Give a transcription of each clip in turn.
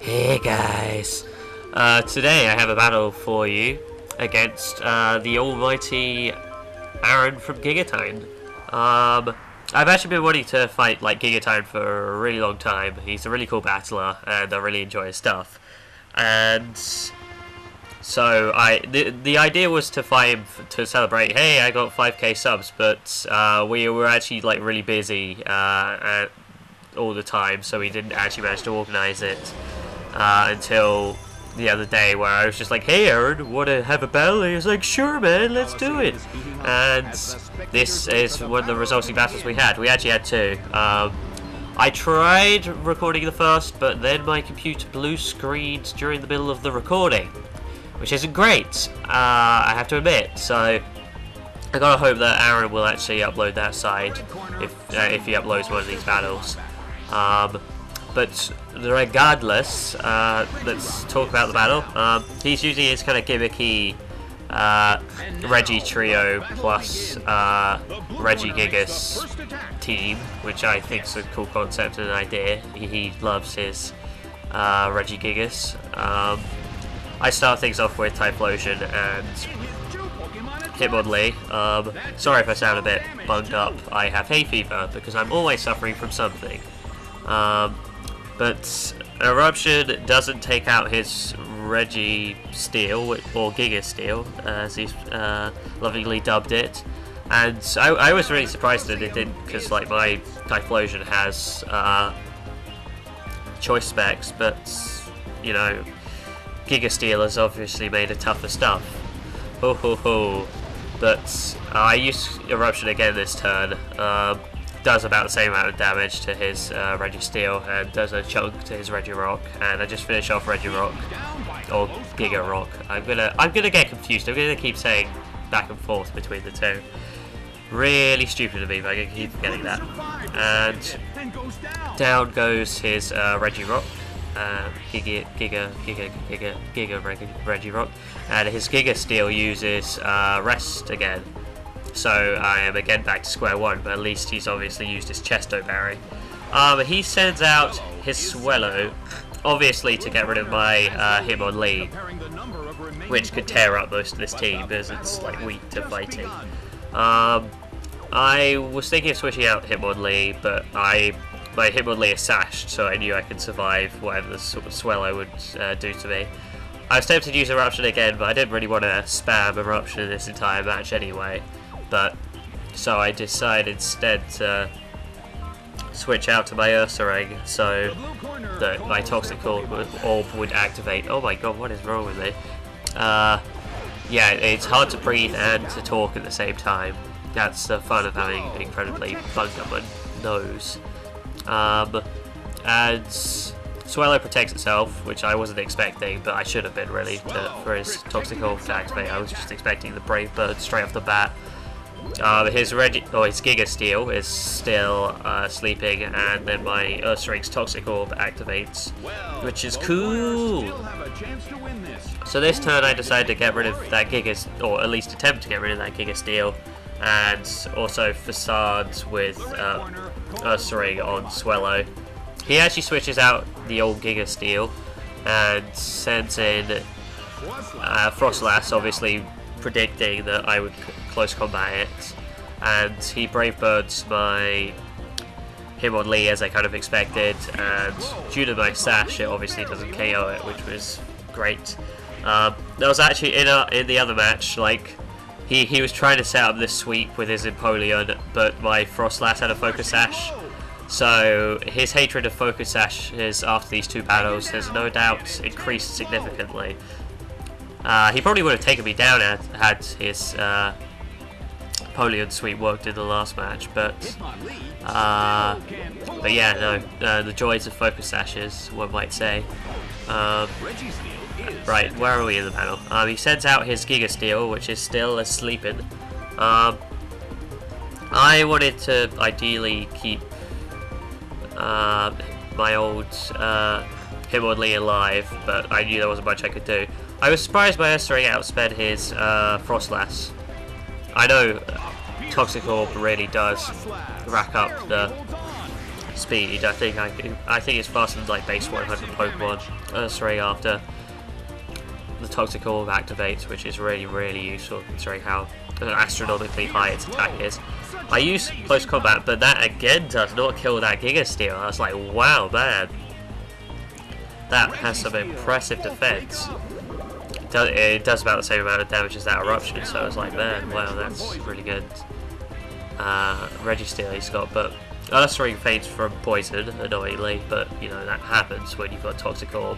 Hey guys, today I have a battle for you against the almighty Aaron from Gigatitan. I've actually been wanting to fight like Gigatitan for a really long time. He's a really cool battler and I really enjoy his stuff. And so the idea was to fight him to celebrate, hey, I got 5k subs, but we were actually like really busy all the time, so we didn't actually manage to organise it. Until the other day where I was just like, hey Aaron, wanna have a battle? And he was like, sure man, let's do it. And this is one of the resulting battles we had. We actually had two. I tried recording the first, but then my computer blue screened during the middle of the recording, which isn't great, I have to admit. So I gotta hope that Aaron will actually upload that side if he uploads one of these battles. But regardless, let's talk about the battle. He's using his kind of gimmicky Reggie Trio plus Reggie Gigas team, which I think is a cool concept and an idea. He loves his Reggie Gigas. I start things off with Typhlosion and Hitmonlee. Sorry if I sound a bit bunged up. I have hay fever because I'm always suffering from something. But Eruption doesn't take out his Reggie Steel, or Giga Steel, as he's lovingly dubbed it. And I was really surprised that it didn't, because like my Typhlosion has choice specs, but you know, Giga Steel has obviously made it tougher stuff. Ho ho ho. But I used Eruption again this turn. Does about the same amount of damage to his Reggie Steel and does a chunk to his Reggie Rock, and I just finish off Reggie Rock or Giga Rock. I'm gonna get confused. I'm gonna keep saying back and forth between the two. Really stupid of me, but I'm gonna keep forgetting that. And down goes his Reggie Rock, Giga Reggie Rock, and his Giga Steel uses Rest again. So I am again back to square one, but at least he's obviously used his Chesto Berry. He sends out his Swellow, obviously to get rid of my Hitmonlee, which could tear up most of this team because it's like weak to fighting. I was thinking of switching out Hitmonlee, but my Hitmonlee is sashed, so I knew I could survive whatever the Swellow would do to me. I was tempted to use Eruption again, but I didn't really want to spam Eruption in this entire match anyway. But so I decided instead to switch out to my Ursaring so that my Toxic Orb would activate. Oh my god, what is wrong with me? Yeah, it's hard to breathe and to talk at the same time. That's the fun of having an incredibly bugged up my nose. And Swellow protects itself, which I wasn't expecting, but I should have been really for his Toxic Orb to activate. I was just expecting the Brave Bird straight off the bat. His Giga Steel is still sleeping, and then my Ursaring's Toxic Orb activates, which is cool. So this turn I decided to get rid of that Giga, or at least attempt to get rid of that Giga Steel, and also Facade with Ursaring on Swellow. He actually switches out the old Giga Steel and sends in Frostlass, obviously predicting that I would close combat it, and he Brave Birds my Hitmonlee as I kind of expected, and due to my sash it obviously doesn't KO it, which was great. There was actually in the other match, like he was trying to set up this sweep with his Empoleon, but my Frostlass had a Focus Sash, so his hatred of Focus Sashes after these two battles has no doubt increased significantly. He probably would have taken me down had his Empoleon sweep worked in the last match, but yeah, no, the joys of Focus Sashes, one might say. Right, where are we in the panel? He sends out his Giga Steel, which is still sleeping. I wanted to ideally keep my old Hitmonlee alive, but I knew there wasn't much I could do. I was surprised by Ursaring outsped his Frostlass. I know Toxic Orb really does rack up the speed. I think it's faster than like base 100 Pokemon. Straight after the Toxic Orb activates, which is really useful considering how astronomically high its attack is. I use close combat, but that again does not kill that Giga Steel. I was like, wow, man, that has some impressive defense. It does about the same amount of damage as that Eruption, so I was like, man, wow, that's really good. Registeel he's got, but Earthring fades from poison, annoyingly, but you know, that happens when you've got Toxic Orb.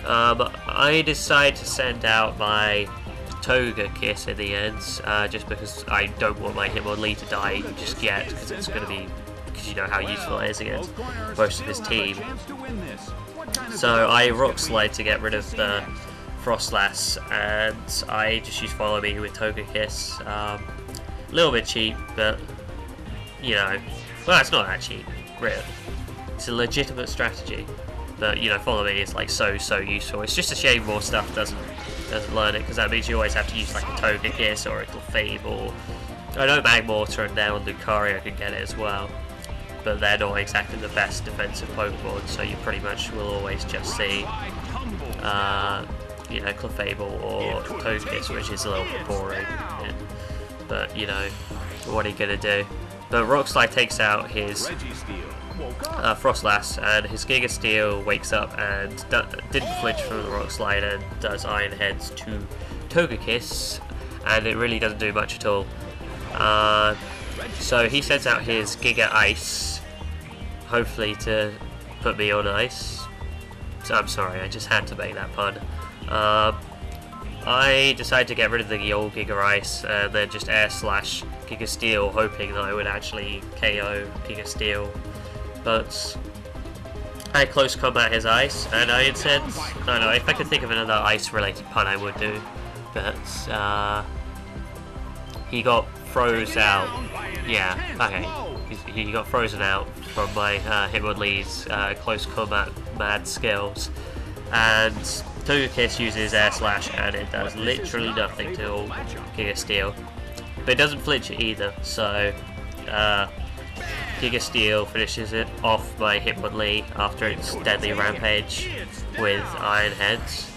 I decide to send out my Togekiss in the end, just because I don't want my Hitmonlee to die just yet, because it's going to be, because you know how useful it is against most of his team. So I Rock Slide to get rid of the Frostlass, and I just use Follow Me with Togekiss. A little bit cheap, but you know, well, it's not that cheap, really. It's a legitimate strategy, but you know, Follow Me is like so useful. It's just a shame more stuff doesn't learn it, because that means you always have to use like a Togekiss or a Clefable. I know Magmortar and now Lucario can get it as well, but they're not exactly the best defensive Pokemon, so you pretty much will always just see you know, Clefable or Togekiss, which is a little bit boring. But you know, what are you gonna do? But Rock Slide takes out his Frostlass, and his Giga Steel wakes up and didn't flinch from the Rock Slide and does Iron Heads to Togekiss, and it really doesn't do much at all. So he sends out his Giga Ice, hopefully to put me on ice. So I'm sorry, I just had to make that pun. I decided to get rid of the old Giga Ice and then just Air Slash Giga Steel, hoping that I would actually KO Giga Steel. But I close combat his ice, and I instead, I don't know, if I could think of another ice related pun I would do, but he got froze out. Yeah, okay, he got frozen out from my Hitmonlee's close combat mad skills, and Togekiss uses Air Slash and it does literally nothing to Giga Steel, but it doesn't flinch either, so Giga Steel finishes it off my Hitmonlee after its deadly rampage with Iron Heads,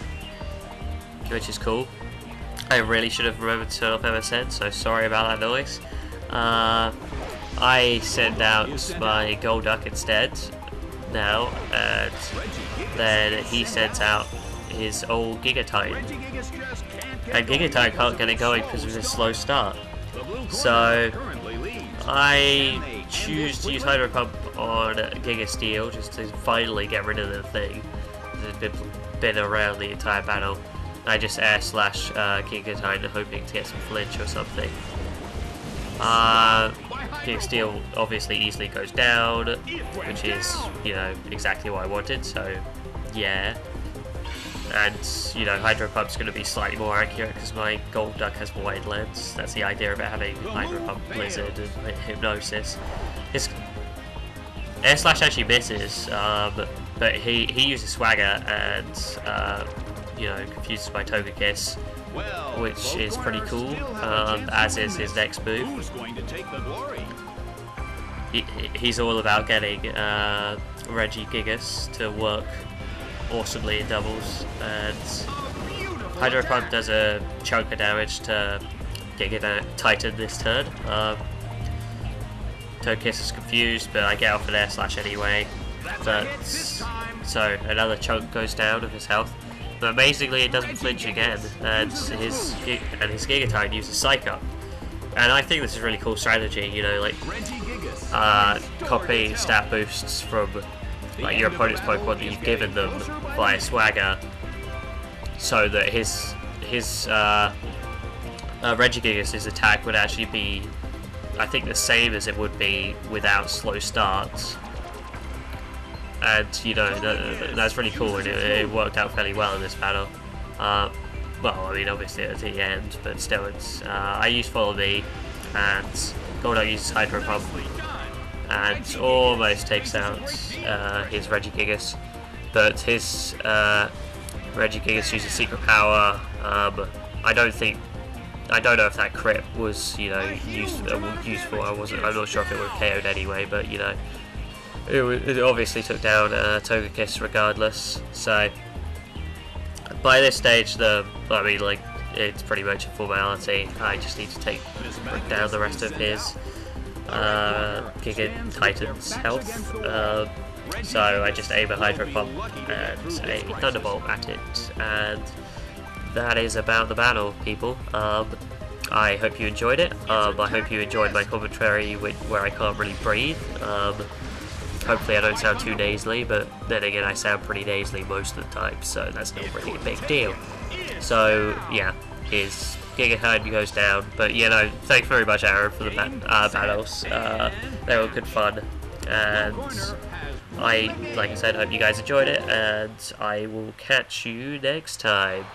which is cool. I really should have remembered to turn off MSN, so sorry about that noise. I send out my Golduck instead now, and then he sends out his old Gigatitan, and Gigatitan can't get it going because of his slow start. So I choose to use Hydro Pump on Giga Steel just to finally get rid of the thing that had been around the entire battle. I just Air Slash Gigatitan, hoping to get some flinch or something. Giga Steel obviously easily goes down, which is, you know, exactly what I wanted, so yeah. And, you know, Hydro Pump's going to be slightly more accurate because my Golduck has wide lens. That's the idea of it having Hydro Pump, Blizzard, and Hypnosis. His Air Slash actually misses, but he uses Swagger and, you know, confuses my Togekiss, which is pretty cool, as is his next move. He's all about getting Regigigas to work awesomely in doubles, and Hydro Pump does a chunk of damage to Gigatitan this turn. Togekiss is confused, but I get off an Air Slash anyway. So another chunk goes down of his health. But amazingly, it doesn't flinch again, and his Gigatitan uses Psych Up. And I think this is a really cool strategy, you know, like copying stat boosts from like your opponent's Pokemon that you've given them via Swagger, so that his Regigigas' attack would actually be, I think, the same as it would be without slow starts. And you know, that's really cool, and it worked out fairly well in this battle. Well, I mean, obviously at the end, but still, it's I use Follow Me, and Golduck uses Hydro Pump, and almost takes out his Regigigas, but his Regigigas uses Secret Power. I don't know if that crit was, you know, useful. I'm not sure if it would have KO'd anyway, but you know, it obviously took down Togekiss regardless. So by this stage, it's pretty much a formality. I just need to bring down the rest of his Gigatitan's health. So I just aim a Hydro Pump and a Thunderbolt at it, and that is about the battle, people. I hope you enjoyed it. I hope you enjoyed my commentary where I can't really breathe. Hopefully I don't sound too nasally, but then again I sound pretty nasally most of the time, so that's not really a big deal. So yeah, his Gigatitan goes down, but you know, thanks very much Aaron for the battles. They were good fun, and like I said, hope you guys enjoyed it, and I will catch you next time.